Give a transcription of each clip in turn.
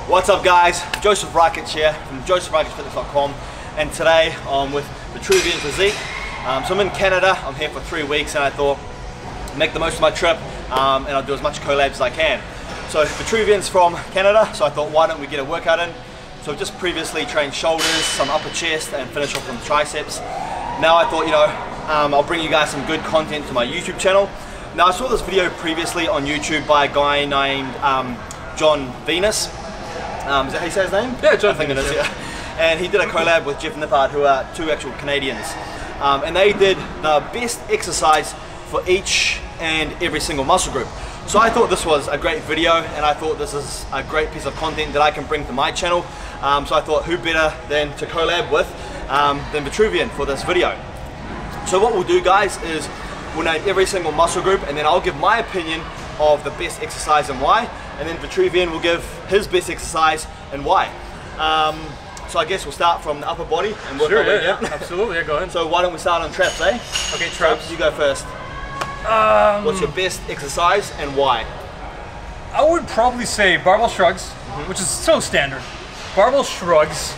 What's up guys, Joseph Reichertz here from josephreichertzfitness.com, and today I'm with Vitruvian Physique. So I'm in Canada, I'm here for 3 weeks, and I thought make the most of my trip and I'll do as much collabs as I can. So Vitruvian's from Canada, so I thought why don't we get a workout in. So I've just previously trained shoulders, some upper chest, and finish off with triceps. Now I thought, I'll bring you guys some good content to my YouTube channel. Now I saw this video previously on YouTube by a guy named John Venus. Is that how you say his name? Yeah, John. I think it is, yeah. And he did a collab with Jeff Nippard, who are two actual Canadians. And they did the best exercise for each and every single muscle group. So I thought this was a great video, and I thought this is a great piece of content that I can bring to my channel. So I thought who better than to collab with than Vitruvian for this video. So what we'll do guys is we'll name every single muscle group, and then I'll give my opinion of the best exercise and why, and then Vitruvian will give his best exercise and why. So I guess we'll start from the upper body and work our way down. Absolutely, yeah, go ahead. So why don't we start on traps, eh? Okay, traps. So you go first. What's your best exercise and why? I would probably say barbell shrugs, which is so standard. Barbell shrugs,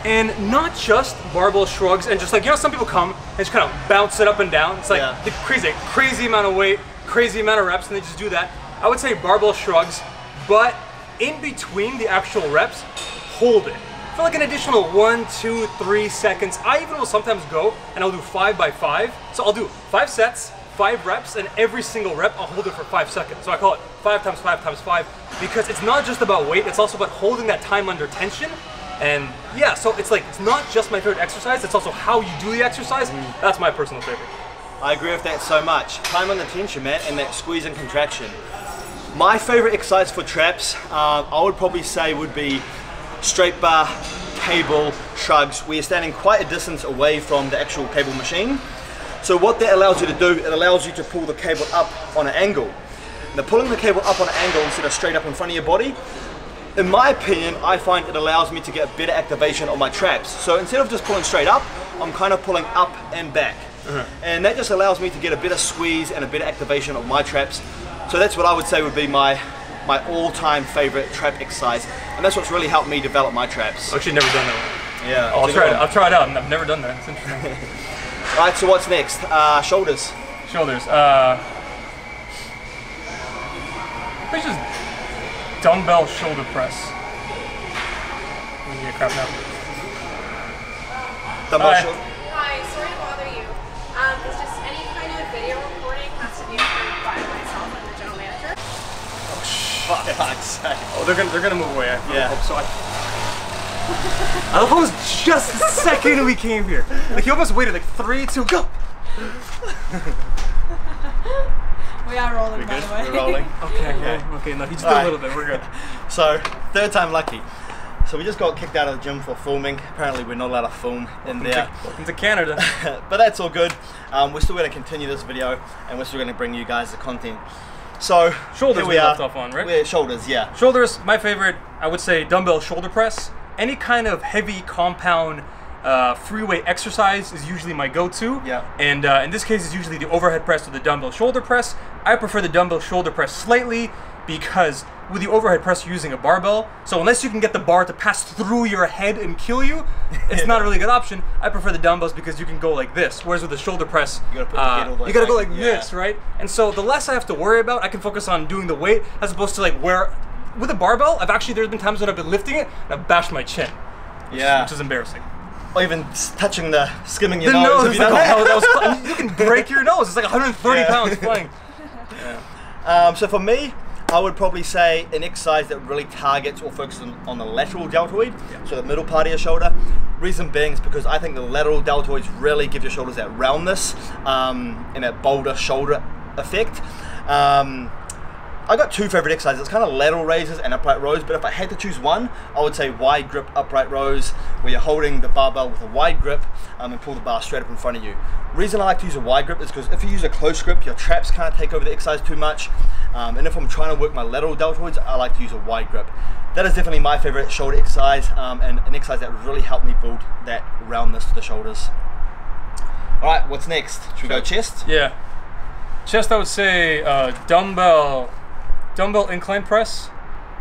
and not just barbell shrugs, and just like, some people come and just kind of bounce it up and down. It's like the crazy amount of weight, crazy amount of reps, and they just do that. I would say barbell shrugs, but in between the actual reps, hold it for like an additional 1, 2, 3 seconds. I even will sometimes go and I'll do 5 by 5. So I'll do 5 sets, 5 reps, and every single rep I'll hold it for 5 seconds. So I call it 5 times 5 times 5, because it's not just about weight, it's also about holding that time under tension. And yeah, so it's like, it's not just my favorite exercise, it's also how you do the exercise. That's my personal favorite. I agree with that so much. Time under tension, man, and that squeeze and contraction. My favorite exercise for traps, I would probably say would be straight bar, cable, shrugs, where you're standing quite a distance away from the actual cable machine. So what that allows you to do, it allows you to pull the cable up on an angle. Now pulling the cable up on an angle instead of straight up in front of your body, in my opinion, I find it allows me to get better activation on my traps. So instead of just pulling straight up, I'm kind of pulling up and back. And that just allows me to get a better squeeze and a better activation of my traps. So that's what I would say would be my all-time favorite trap exercise, and that's what's really helped me develop my traps. I've actually never done that one. Yeah. Oh, I'll try it out. I've never done that. It's interesting. Alright, so what's next? Shoulders. Shoulders. It's just dumbbell shoulder press. I'm gonna get crap now. Dumbbell shoulder. Hi, sorry to bother you. It's just any kind of video recording has to be approved by myself and the general manager. Oh, fuck's sake. Oh, they're gonna move away. Yeah. I hope so. I love how it was just the second we came here. Like, he almost waited like 3, 2, go! We are rolling, by the way. We're rolling. Okay, no, he just did a little bit, we're good. So, third time lucky. So we just got kicked out of the gym for filming. Apparently we're not allowed to film in there. Welcome to Canada. But that's all good. We're still going to continue this video, and we're still going to bring you guys the content. So, shoulders here we left off on, right? We're shoulders, yeah. Shoulders, my favorite, I would say dumbbell shoulder press. Any kind of heavy compound free weight exercise is usually my go-to. Yeah. And in this case, it's usually the overhead press or the dumbbell shoulder press. I prefer the dumbbell shoulder press slightly, because with the overhead press, you're using a barbell. So unless you can get the bar to pass through your head and kill you, it's not a really good option. I prefer the dumbbells because you can go like this. Whereas with the shoulder press, you gotta put the head all the way you gotta go back. like this, right? And so the less I have to worry about, I can focus on doing the weight, as opposed to like where, with a barbell, there's been times when I've been lifting it and I've bashed my chin. Which is embarrassing. Or even touching skimming your the nose. It's like, that was, you can break your nose. It's like 130 pounds flying. So for me, I would probably say an exercise that really targets or focuses on the lateral deltoid, so the middle part of your shoulder. Reason being is because I think the lateral deltoids really give your shoulders that roundness and that bolder shoulder effect. I got 2 favorite exercises. It's kind of lateral raises and upright rows, but if I had to choose one, I would say wide grip upright rows, where you're holding the barbell with a wide grip and pull the bar straight up in front of you. Reason I like to use a wide grip is because if you use a close grip, your traps can't take over the exercise too much. And if I'm trying to work my lateral deltoids, I like to use a wide grip. That is definitely my favorite shoulder exercise, and an exercise that really helped me build that roundness to the shoulders. All right, what's next? Should we go chest? Yeah. Chest, I would say dumbbell incline press.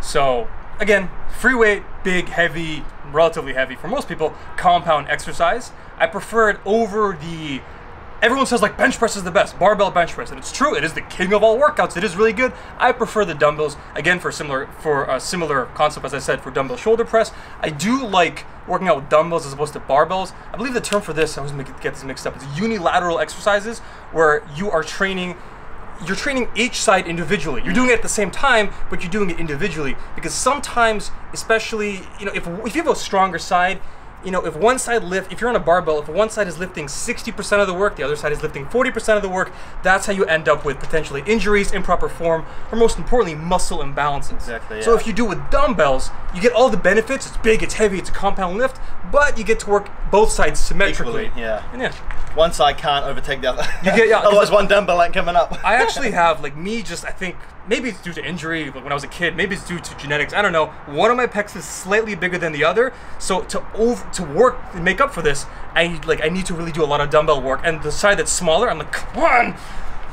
So again, free weight, big, heavy, relatively heavy for most people, compound exercise. I prefer it over the, everyone says like bench press is the best, barbell bench press, and it's true, it is the king of all workouts, it is really good. I prefer the dumbbells, again for a similar concept as I said for dumbbell shoulder press. I do like working out with dumbbells as opposed to barbells. I believe the term for this, I always get this mixed up, it's unilateral exercises where you are training, you're training each side individually. You're doing it at the same time, but you're doing it individually. Because sometimes, especially, you know, if you have a stronger side, you know, if one side if you're on a barbell, if one side is lifting 60% of the work, the other side is lifting 40% of the work, that's how you end up with potentially injuries, improper form, or most importantly, muscle imbalances. Exactly, yeah. So if you do it with dumbbells, you get all the benefits. It's big, it's heavy, it's a compound lift, but you get to work both sides symmetrically. Equally, yeah. And yeah. One side can't overtake the other. Yeah, Otherwise one dumbbell ain't coming up. I actually have, like me, just I think, maybe it's due to injury, like when I was a kid, maybe it's due to genetics, I don't know. One of my pecs is slightly bigger than the other, so to work and make up for this, I need to really do a lot of dumbbell work, and the side that's smaller, I'm like, come on!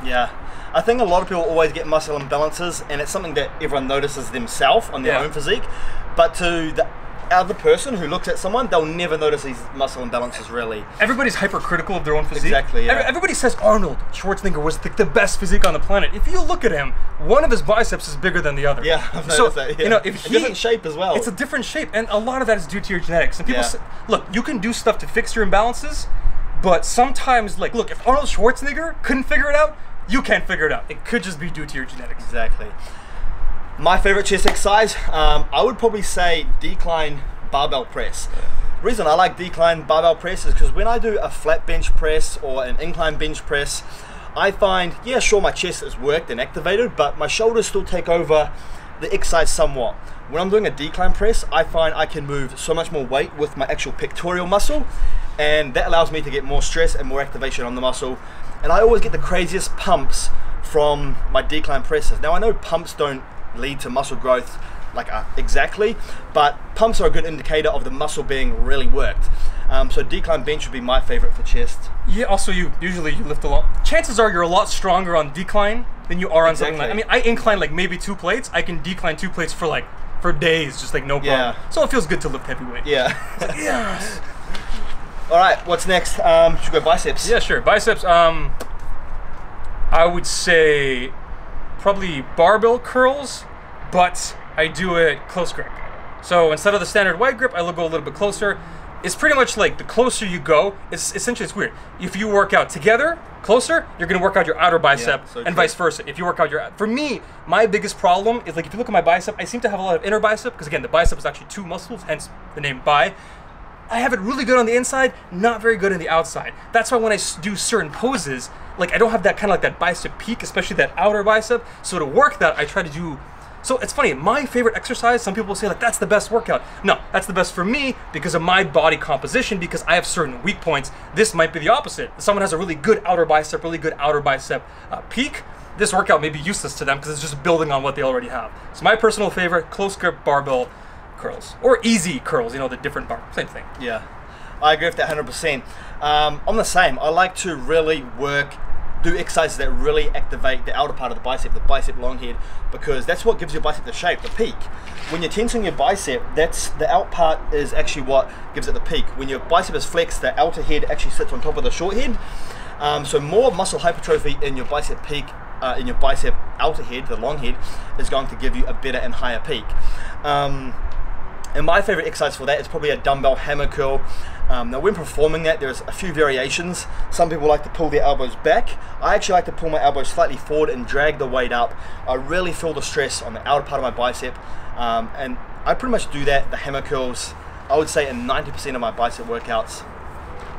Yeah. I think a lot of people always get muscle imbalances, and it's something that everyone notices themselves on their own physique, but to the other person who looks at someone, they'll never notice these muscle imbalances really. Everybody's hypercritical of their own physique. Exactly, yeah. Everybody says Arnold Schwarzenegger was the best physique on the planet. If you look at him, one of his biceps is bigger than the other. Yeah, I've noticed that, yeah. You know, if a different shape as well. It's a different shape, and a lot of that is due to your genetics. And people say, look, you can do stuff to fix your imbalances, but sometimes, like, look, if Arnold Schwarzenegger couldn't figure it out, you can't figure it out. It could just be due to your genetics. Exactly. My favorite chest exercise, I would probably say decline barbell press. Reason I like decline barbell press is because when I do a flat bench press or an incline bench press, I find, yeah, sure, my chest is worked and activated, but my shoulders still take over the exercise somewhat. When I'm doing a decline press, I find I can move so much more weight with my actual pectoral muscle, and that allows me to get more stress and more activation on the muscle. And I always get the craziest pumps from my decline presses. Now I know pumps don't lead to muscle growth exactly, but pumps are a good indicator of the muscle being really worked. So decline bench would be my favorite for chest. Yeah, also usually you lift a lot. Chances are you're a lot stronger on decline than you are on something like, I mean, I incline like maybe 2 plates. I can decline 2 plates for days, just like no problem. Yeah. So it feels good to lift heavyweight. Yeah. Yes. All right, what's next? Should we go biceps? Yeah, sure. Biceps, I would say probably barbell curls, but I do it close grip. So instead of the standard wide grip, I go a little bit closer. It's pretty much like the closer you go, it's weird. If you work out together, closer, you're gonna work out your outer bicep, and vice versa. If you work out for me, my biggest problem is, like, if you look at my bicep, I seem to have a lot of inner bicep, because again, the bicep is actually 2 muscles, hence the name bi. I have it really good on the inside, not very good on the outside. That's why when I do certain poses, like, I don't have that kind of like that bicep peak, especially that outer bicep. So to work that, I try to do. So it's funny, my favorite exercise, some people say like that's the best workout. No, that's the best for me because of my body composition, because I have certain weak points. This might be the opposite. If someone has a really good outer bicep peak, this workout may be useless to them because it's just building on what they already have. So my personal favorite, close grip barbell curls, or easy curls, you know, the different bar, same thing. Yeah, I agree with that 100%. I'm the same. I like to really do exercises that really activate the outer part of the bicep long head, because that's what gives your bicep the shape, the peak. When you're tensing your bicep, the out part is actually what gives it the peak. When your bicep is flexed, the outer head actually sits on top of the short head. So more muscle hypertrophy in your bicep peak, in your bicep outer head, the long head, is going to give you a better and higher peak. And my favorite exercise for that is probably a dumbbell hammer curl. Now when performing that, there's a few variations. Some people like to pull their elbows back. I actually like to pull my elbows slightly forward and drag the weight up. I really feel the stress on the outer part of my bicep. And I pretty much do that, the hammer curls, I would say in 90% of my bicep workouts.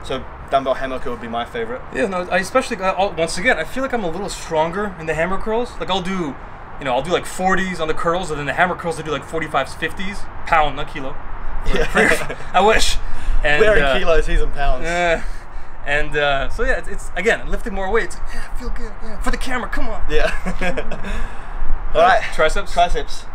So dumbbell hammer curl would be my favorite. Yeah, no, I especially, once again, I feel like I'm a little stronger in the hammer curls. Like I'll do like 40s on the curls, and then the hammer curls I do like 45s, 50s, pound, not kilo. I wish. And, we're in kilos, he's in pounds. So yeah, it's again lifting more weights. Yeah, I feel good. Yeah. For the camera, come on. Yeah. All right, triceps. Triceps.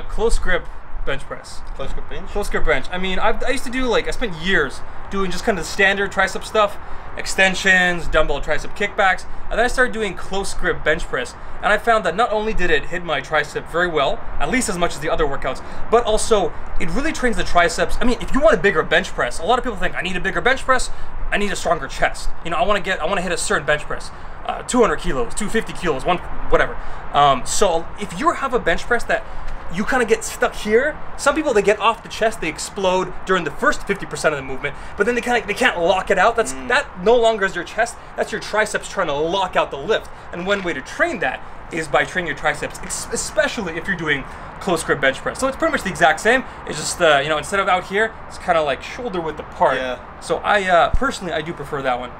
Close grip bench press. Close grip bench? Close grip bench. I mean, I used to do like, I spent years doing just kind of the standard tricep stuff, extensions, dumbbell tricep kickbacks, and then I started doing close grip bench press, and I found that not only did it hit my tricep very well, at least as much as the other workouts, but also it really trains the triceps. I mean, if you want a bigger bench press, a lot of people think, I need a bigger bench press, I need a stronger chest. You know, I want to hit a certain bench press, 200 kilos, 250 kilos, whatever. So if you have a bench press that you kind of get stuck here. Some people, they get off the chest, they explode during the first 50% of the movement, but then they can't lock it out. That no longer is your chest, that's your triceps trying to lock out the lift. And one way to train that is by training your triceps, especially if you're doing close grip bench press. So it's pretty much the exact same. It's just you know, instead of out here, it's kind of like shoulder width apart. Yeah. So I personally, I do prefer that one.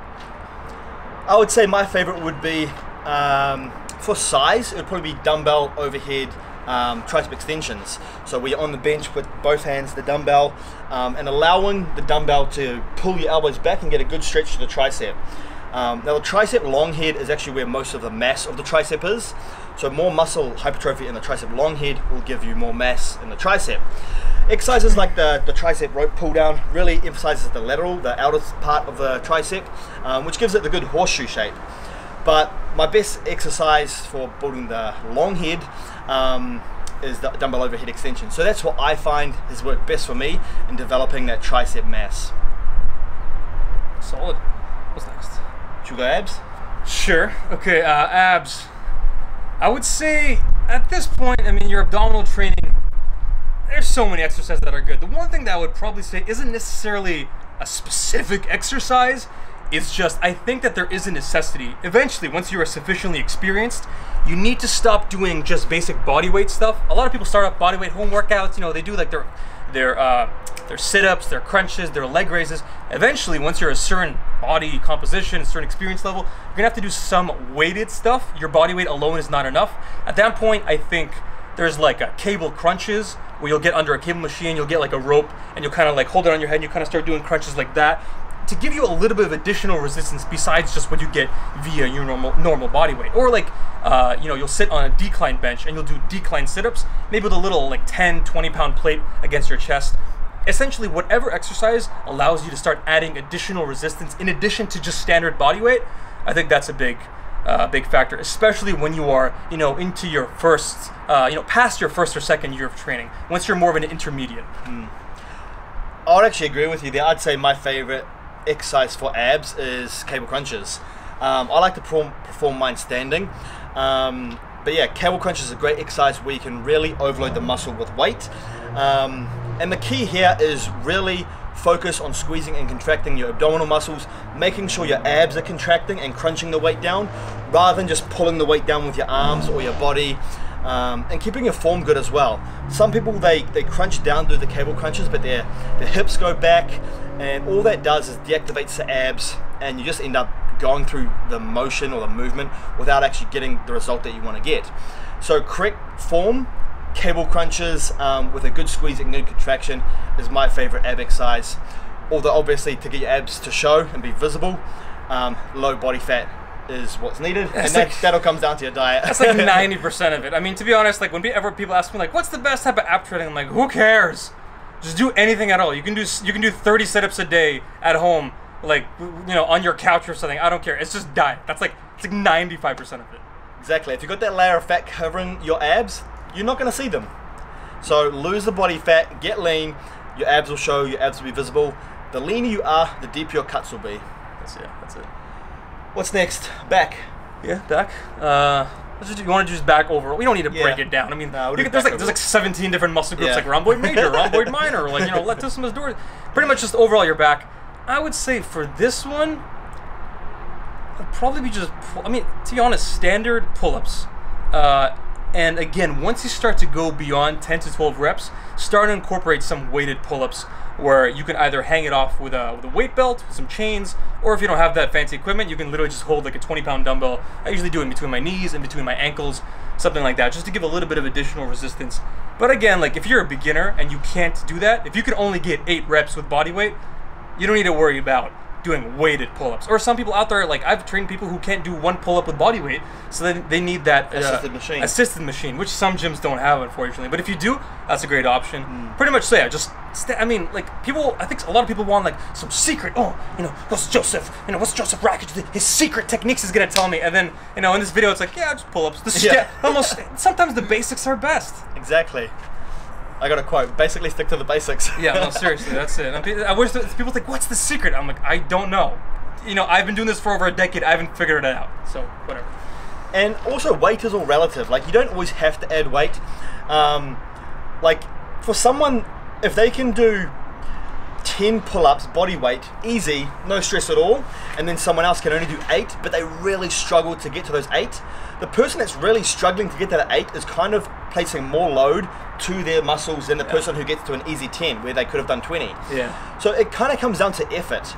I would say my favorite would be for size. It would probably be dumbbell overhead tricep extensions. So we're on the bench with both hands, the dumbbell, and allowing the dumbbell to pull your elbows back and get a good stretch to the tricep. Now the tricep long head is actually where most of the mass of the tricep is. So more muscle hypertrophy in the tricep long head will give you more mass in the tricep. Exercises like the tricep rope pull down really emphasizes the lateral, the outer part of the tricep, which gives it the good horseshoe shape. But my best exercise for building the long head is the dumbbell overhead extension. So that's what I find has worked best for me in developing that tricep mass. Solid. What's next? Should we go abs? Sure. Okay, abs. I would say at this point, I mean, your abdominal training, there's so many exercises that are good. The one thing that I would probably say isn't necessarily a specific exercise. It's just, I think that there is a necessity. Eventually, once you are sufficiently experienced, you need to stop doing just basic body weight stuff. A lot of people start off body weight home workouts. You know, they do like their sit-ups, their crunches, their leg raises. Eventually, once you're a certain body composition, a certain experience level, you're gonna have to do some weighted stuff. Your body weight alone is not enough. At that point, I think there's like a cable crunches where you'll get under a cable machine, you'll get like a rope, and you'll kind of like hold it on your head, and you kind of start doing crunches like that, to give you a little bit of additional resistance besides just what you get via your normal body weight. Or like, you know, you'll sit on a decline bench and you'll do decline sit-ups, maybe with a little like 10, 20-pound plate against your chest. Essentially, whatever exercise allows you to start adding additional resistance in addition to just standard body weight, I think that's a big factor, especially when you are, you know, into your first, you know, past your first or second year of training, once you're more of an intermediate. I would actually agree with you there. I'd say my favorite exercise for abs is cable crunches. I like to perform mine standing, but yeah, cable crunches is a great exercise where you can really overload the muscle with weight, and the key here is really focus on squeezing and contracting your abdominal muscles, making sure your abs are contracting and crunching the weight down rather than just pulling the weight down with your arms or your body, and keeping your form good as well. Some people, they crunch down through the cable crunches, but their hips go back, and all that does is deactivates the abs, and you just end up going through the motion or the movement without actually getting the result that you want to get. So correct form, cable crunches with a good squeeze and good contraction is my favorite ab exercise. Although obviously to get your abs to show and be visible, low body fat is what's needed, and that'll come down to your diet. That's like 90% of it. I mean, to be honest, like whenever people ask me like, what's the best type of ab training, I'm like, who cares? Just do anything at all. You can do 30 sit-ups a day at home, like, you know, on your couch or something. I don't care. It's just diet. It's like 95% of it. Exactly. If you've got that layer of fat covering your abs, you're not going to see them. So lose the body fat, get lean, your abs will show, your abs will be visible. The leaner you are, the deeper your cuts will be. That's it. What's next? Back. Yeah, back. You want to do just back over? We don't need to break it down. I mean, there's like 17 different muscle groups, like rhomboid major, rhomboid minor, like, you know, latissimus dorsi. Pretty much just overall your back. I would say for this one, it'd probably be just, I mean, to be honest, standard pull-ups. And again, once you start to go beyond 10 to 12 reps, start to incorporate some weighted pull-ups where you can either hang it off with a weight belt, with some chains, or if you don't have that fancy equipment, you can literally just hold like a 20-pound dumbbell. I usually do it in between my knees and between my ankles, something like that, just to give a little bit of additional resistance. But again, like if you're a beginner and you can't do that, if you can only get 8 reps with body weight, you don't need to worry about doing weighted pull-ups. Or some people out there, like I've trained people who can't do one pull-up with body weight, so then they need that assisted machine, which some gyms don't have, unfortunately. But if you do, that's a great option. Pretty much, so yeah, I mean, like people, I think a lot of people want like some secret. Oh, you know, what's Joseph Rakic? His secret techniques is gonna tell me, and then in this video, it's like, yeah, just pull-ups. Almost sometimes the basics are best. Exactly. I got a quote, basically stick to the basics. Yeah, no, seriously, that's it. I wish that people think, what's the secret? I'm like, I don't know. I've been doing this for over a decade, I haven't figured it out, so whatever. And also, weight is all relative. Like, you don't always have to add weight. Like, for someone, if they can do 10 pull-ups, body weight, easy, no stress at all, and then someone else can only do 8, but they really struggle to get to those 8, the person that's really struggling to get to that 8 is kind of placing more load to their muscles than the person who gets to an easy 10, where they could have done 20. Yeah. So it kind of comes down to effort.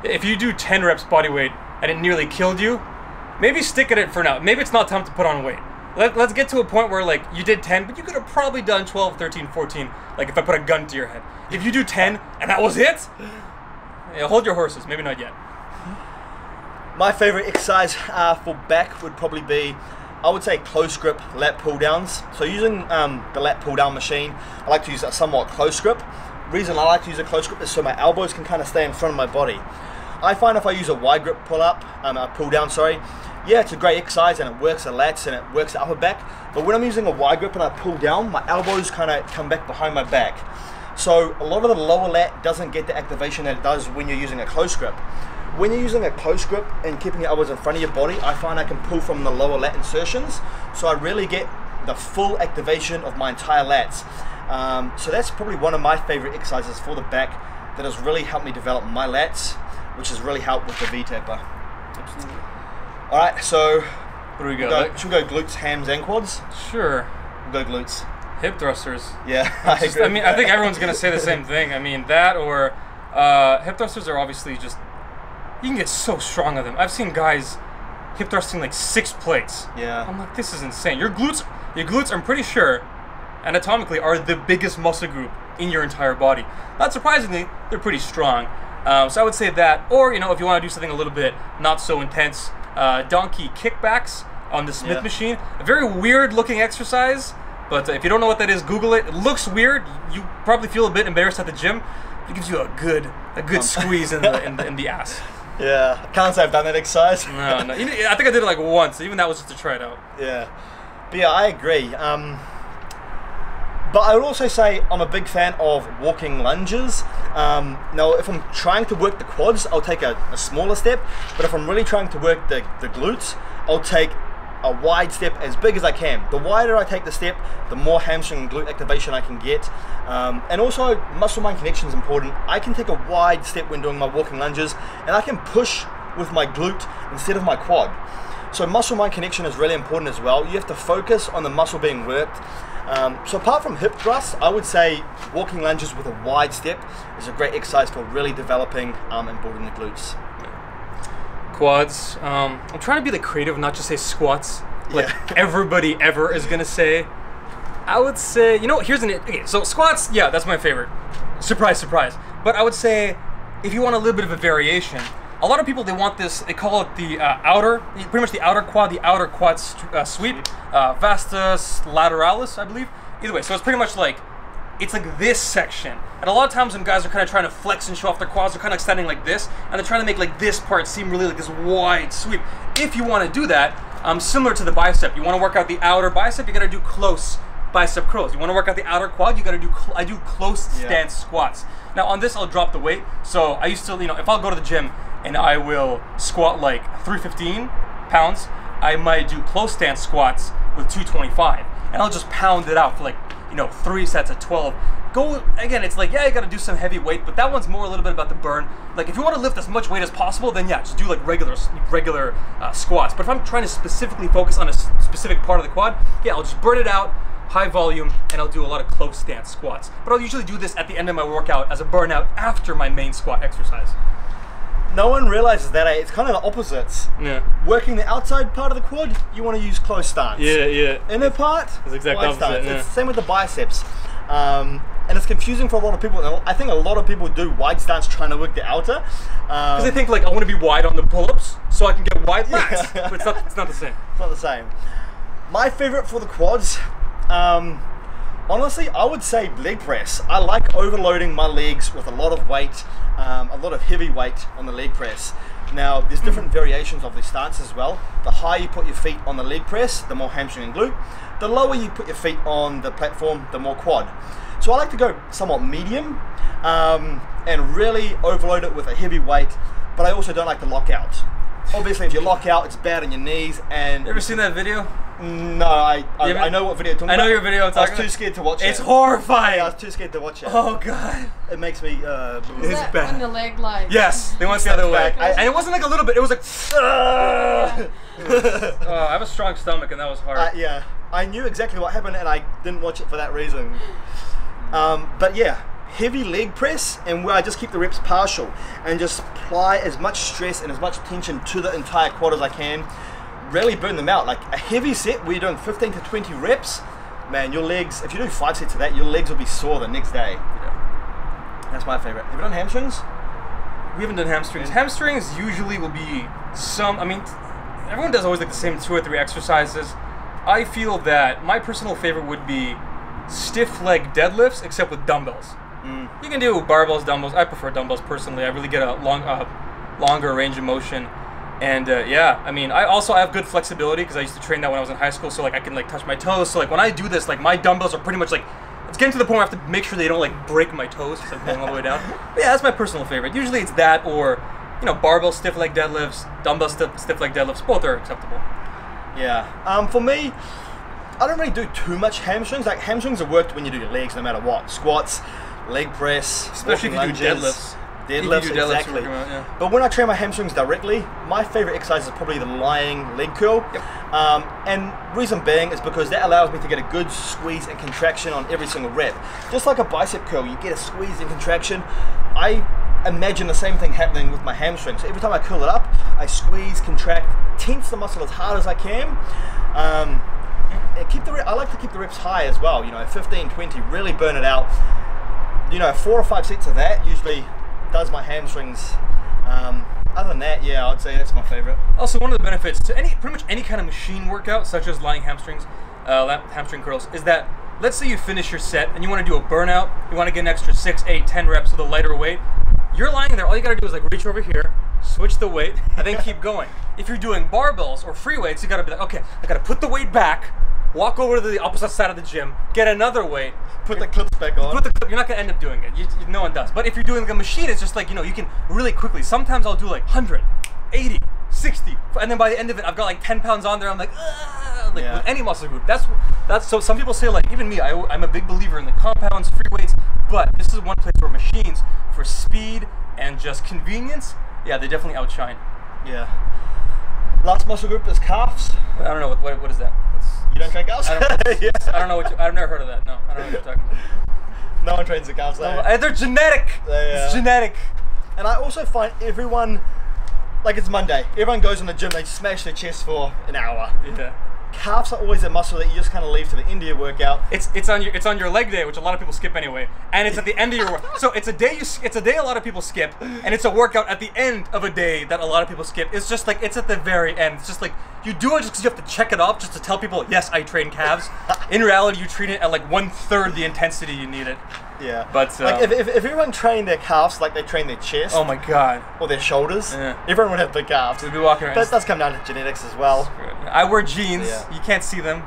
If you do 10 reps body weight and it nearly killed you, maybe stick at it for now. Maybe it's not time to put on weight. Let's get to a point where like you did 10, but you could have probably done 12, 13, 14, like if I put a gun to your head. If you do 10 and that was it, hold your horses, maybe not yet. My favorite exercise for back would probably be, I would say, close grip lat pull downs. So using the lat pull down machine, I like to use a somewhat close grip. Reason I like to use a close grip is so my elbows can kind of stay in front of my body. I find if I use a wide grip pull down, yeah, it's a great exercise and it works the lats and it works the upper back. But when I'm using a wide grip and I pull down, my elbows kind of come back behind my back. So a lot of the lower lat doesn't get the activation that it does when you're using a close grip. When you're using a close grip and keeping your elbows in front of your body, I find I can pull from the lower lat insertions, so I really get the full activation of my entire lats. So that's probably one of my favorite exercises for the back that has really helped me develop my lats, which has really helped with the V-tapper. Absolutely. All right, so where do we go? Should we go glutes, hams, and quads? Sure. We'll go glutes. Hip thrusters. Yeah, I think everyone's gonna say the same thing. I mean, that or hip thrusters are obviously just, you can get so strong of them. I've seen guys hip thrusting like 6 plates. Yeah. I'm like, this is insane. Your glutes, I'm pretty sure, anatomically, are the biggest muscle group in your entire body. Not surprisingly, they're pretty strong. So I would say that, or if you want to do something a little bit not so intense, donkey kickbacks on the Smith machine. A very weird looking exercise, but if you don't know what that is, Google it. It looks weird. You probably feel a bit embarrassed at the gym. It gives you a good squeeze in the ass. Yeah, can't say I've done that exercise. No. I think I did it like once. Even that was just to try it out. Yeah, but yeah, I agree. But I would also say I'm a big fan of walking lunges. Now, if I'm trying to work the quads, I'll take a smaller step. But if I'm really trying to work the glutes, I'll take a wide step as big as I can. The wider I take the step, the more hamstring and glute activation I can get. And also, muscle-mind connection is important. I can take a wide step when doing my walking lunges, and I can push with my glute instead of my quad. So muscle-mind connection is really important as well. You have to focus on the muscle being worked. So apart from hip thrusts, I would say walking lunges with a wide step is a great exercise for really developing and building the glutes. Quads. I'm trying to be creative and not just say squats, like everybody ever is gonna say. I would say, okay, so squats, yeah, that's my favorite. Surprise, surprise. But I would say, if you want a little bit of a variation, a lot of people, they want this, they call it the pretty much the outer quad sweep, vastus lateralis, I believe. Either way, so it's pretty much it's like this section. And a lot of times when guys are kind of trying to flex and show off their quads, they're kind of standing like this, and they're trying to make this part seem really like this wide sweep. If you want to do that, similar to the bicep, you want to work out the outer bicep, you got to do close bicep curls. You want to work out the outer quad, you got to do, I do close stance squats. Now on this, I'll drop the weight. So I used to, if I'll go to the gym and I will squat 315 pounds, I might do close stance squats with 225. And I'll just pound it out for 3 sets of 12. Again, it's you gotta do some heavy weight, but that one's more a little bit about the burn. If you want to lift as much weight as possible, then yeah, just do regular squats. But if I'm trying to specifically focus on a specific part of the quad, yeah, I'll just burn it out, high volume, and I'll do a lot of close stance squats. But I'll usually do this at the end of my workout as a burnout after my main squat exercise. No one realizes that, it's kind of the opposites. Yeah. Working the outside part of the quad, you want to use close stance. Yeah. Inner part, it's exactly wide stance. Yeah. It's the same with the biceps. And and it's confusing for a lot of people. And I think a lot of people do wide stance trying to work the outer. Because they think like, I want to be wide on the pull-ups so I can get wide lats. But it's not the same. It's not the same. My favorite for the quads, honestly, I would say leg press. I like overloading my legs with a lot of weight, a lot of heavy weight on the leg press. Now, there's different variations of this stance as well. The higher you put your feet on the leg press, the more hamstring and glute. The lower you put your feet on the platform, the more quad. So I like to go somewhat medium and really overload it with a heavy weight, but I also don't like to lock out. Obviously, if you lock out, it's bad on your knees. And you ever seen that video? No, I know what video you're talking about. I know your video. I was too scared to watch it. It's horrifying. I was too scared to watch it. Oh god, it makes me. It's bad. When the leg like. Yes, they went the other way, and it wasn't like a little bit. It was like. Yeah. I have a strong stomach, and that was hard. Yeah, I knew exactly what happened, and I didn't watch it for that reason. But yeah, heavy leg press, and where I just keep the reps partial and just apply as much stress and as much tension to the entire quad as I can. Really burn them out. Like a heavy set where you're doing 15 to 20 reps, man, your legs, if you do 5 sets of that, your legs will be sore the next day. Yeah. That's my favorite. Have you done hamstrings? We haven't done hamstrings. Hamstrings usually will be I mean, everyone does always like the same 2 or 3 exercises. I feel that my personal favorite would be stiff leg deadlifts, except with dumbbells. You can do barbells, dumbbells. I prefer dumbbells personally. I really get a longer range of motion. And yeah, I mean, I have good flexibility because I used to train that when I was in high school, so like I can like touch my toes. So like when I do this, like my dumbbells are pretty much like, it's getting to the point where I have to make sure they don't like break my toes because I'm going all the way down. But yeah, that's my personal favorite. Usually it's that or, you know, barbell stiff leg deadlifts, dumbbell stiff leg deadlifts. Both are acceptable. Yeah. For me, I don't really do too much hamstrings. Like hamstrings are worked when you do your legs, no matter what. Squats, leg press, especially if you do deadlifts. Deadlifts, exactly. Yeah. But when I train my hamstrings directly, my favorite exercise is probably the lying leg curl. Yep. And reason being is because that allows me to get a good squeeze and contraction on every single rep. Just like a bicep curl, you get a squeeze and contraction. I imagine the same thing happening with my hamstrings. So every time I curl it up, I squeeze, contract, tense the muscle as hard as I can. And I like to keep the reps high as well, you know, 15, 20, really burn it out. You know, 4 or 5 sets of that usually does my hamstrings. Other than that, yeah, I'd say that's my favorite. Also, one of the benefits to pretty much any kind of machine workout, such as lying hamstrings, hamstring curls, is that let's say you finish your set and you want to do a burnout, you want to get an extra 6, 8, 10 reps with a lighter weight. You're lying there, all you got to do is like reach over here, switch the weight, and then keep going. If you're doing barbells or free weights, you got to be like, okay, I got to put the weight back, walk over to the opposite side of the gym, get another weight, put the clips back on. You're not gonna end up doing it. No one does. But if you're doing like a machine, it's just like, you know, you can really quickly. Sometimes I'll do like 100, 80, 60, and then by the end of it, I've got like 10 pounds on there. I'm like, like yeah. With any muscle group. That's so. Some people say like, even me, I'm a big believer in the compounds, free weights. But this is one place where machines, for speed and just convenience, yeah, they definitely outshine. Yeah. Last muscle group is calves. I don't know what is that. You don't train calves? Yeah. I don't know I've never heard of that. No, I don't know what you're talking about. No one trains the calves. They're genetic. It's genetic. And I also find everyone, like it's Monday, everyone goes in the gym, they smash their chest for an hour. Yeah. Calves are always a muscle that you just kind of leave to the end of your workout. It's on your leg day, which a lot of people skip anyway, and it's at the end of your work. So it's a day a lot of people skip, and it's a workout at the end of a day that a lot of people skip. It's just like it's at the very end. It's just like you do it just because you have to check it off, just to tell people, yes, I train calves. In reality, you treat it at like 1/3 the intensity you need it. Yeah. But like if everyone trained their calves like they train their chest. Oh my god. Or their shoulders. Yeah. Everyone would have big calves. We'd be walking around. But it does come down to genetics as well. I wear jeans. Yeah. You can't see them,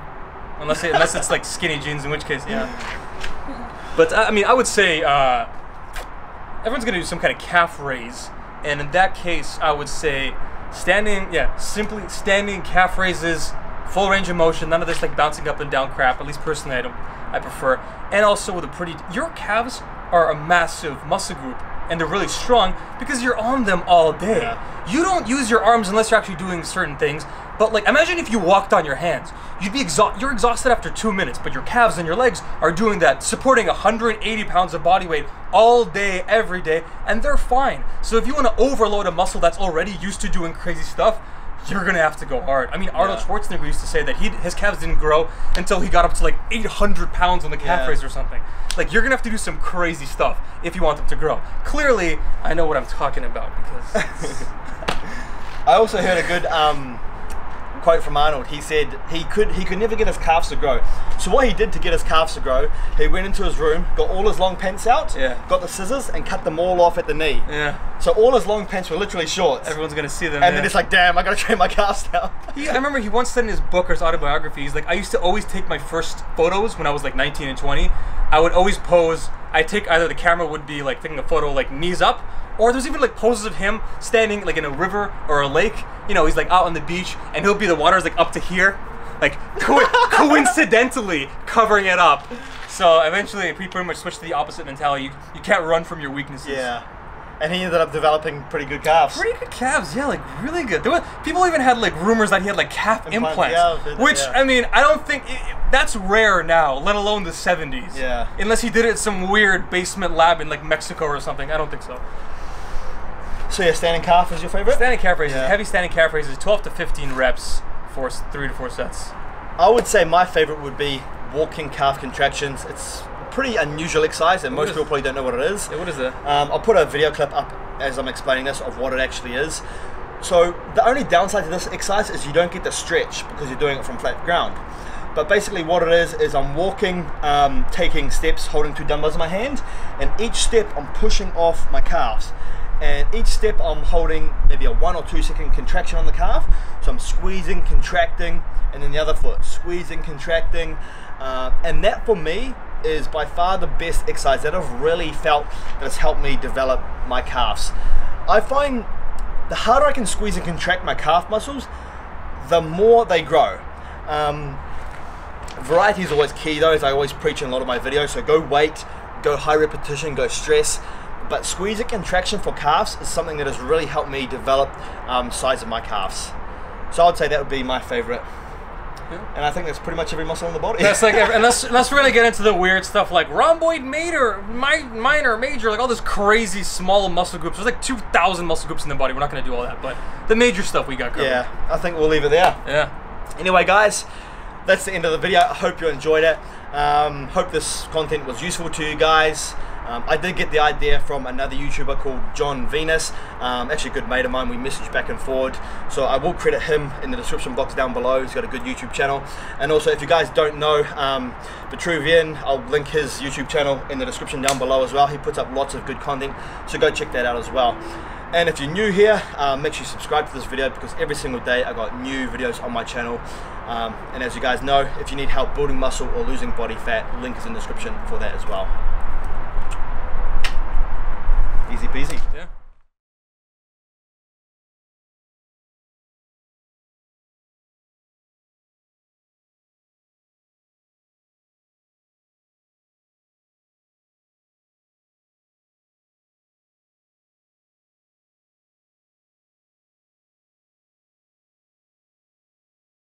unless it's like skinny jeans, in which case, yeah. But I mean, I would say everyone's gonna do some kind of calf raise, and in that case, I would say simply standing calf raises, full range of motion, none of this like bouncing up and down crap. At least personally, I prefer. And also with your calves are a massive muscle group, and they're really strong because you're on them all day. Yeah. You don't use your arms unless you're actually doing certain things. But like, imagine if you walked on your hands. You're exhausted after 2 minutes, but your calves and your legs are doing that, supporting 180 pounds of body weight all day, every day, and they're fine. So if you want to overload a muscle that's already used to doing crazy stuff, you're gonna have to go hard. I mean, Arnold Schwarzenegger used to say that his calves didn't grow until he got up to like 800 pounds on the calf raise or something. Like, you're gonna have to do some crazy stuff if you want them to grow. Clearly, I know what I'm talking about because I also heard a good quote from Arnold. He said he could never get his calves to grow. So what he did to get his calves to grow, he went into his room, got all his long pants out, got the scissors and cut them all off at the knee. So all his long pants were literally shorts. Everyone's gonna see them. And then it's like, damn, I gotta train my calves now. I remember he once said in his book or his autobiography, he's like, I used to always take my first photos when I was like 19 and 20. I would always pose. I take either the camera would be like taking a photo like knees up, or there's even like poses of him standing like in a river or a lake. You know, he's like out on the beach and he'll be, the water's like up to here, like coincidentally covering it up. So eventually he pretty much switched to the opposite mentality. You can't run from your weaknesses. Yeah. And he ended up developing pretty good calves. Pretty good calves, yeah, like really good. People even had like rumors that he had like calf implants, which I mean, I don't think that's rare now, let alone the 70s. Yeah. Unless he did it at some weird basement lab in like Mexico or something. I don't think so. So yeah, standing calf is your favorite? Standing calf raises, heavy standing calf raises, 12 to 15 reps for 3 to 4 sets. I would say my favorite would be walking calf contractions. It's pretty unusual exercise and most people probably don't know what it is. Yeah, what is it? I'll put a video clip up as I'm explaining this of what it actually is. So the only downside to this exercise is you don't get the stretch because you're doing it from flat ground. But basically what it is I'm walking, taking steps, holding 2 dumbbells in my hand, and each step I'm pushing off my calves. And each step I'm holding maybe a 1 or 2 second contraction on the calf. So I'm squeezing, contracting, and then the other foot, squeezing, contracting. And that for me is by far the best exercise that I've really felt that has helped me develop my calves. I find the harder I can squeeze and contract my calf muscles, the more they grow. Variety is always key though, as I always preach in a lot of my videos. So go weight, go high repetition, go stress. But squeeze and contraction for calves is something that has really helped me develop size of my calves. So I'd say that would be my favorite. And I think that's pretty much every muscle in the body. That's like, and let's really get into the weird stuff like rhomboid major, minor, major, like all this crazy small muscle groups. There's like 2,000 muscle groups in the body. We're not going to do all that, but the major stuff we got covered. Yeah, I think we'll leave it there. Yeah. Anyway, guys, that's the end of the video. I hope you enjoyed it. Hope this content was useful to you guys. I did get the idea from another YouTuber called John Venus, actually a good mate of mine. We messaged back and forward, so I will credit him in the description box down below. He's got a good YouTube channel. And also, if you guys don't know Vitruvian, I'll link his YouTube channel in the description down below as well. He puts up lots of good content, so go check that out as well. And if you're new here, make sure you subscribe to this video because every single day I got new videos on my channel. And as you guys know, if you need help building muscle or losing body fat, link is in the description for that as well. Easy peasy. Yeah.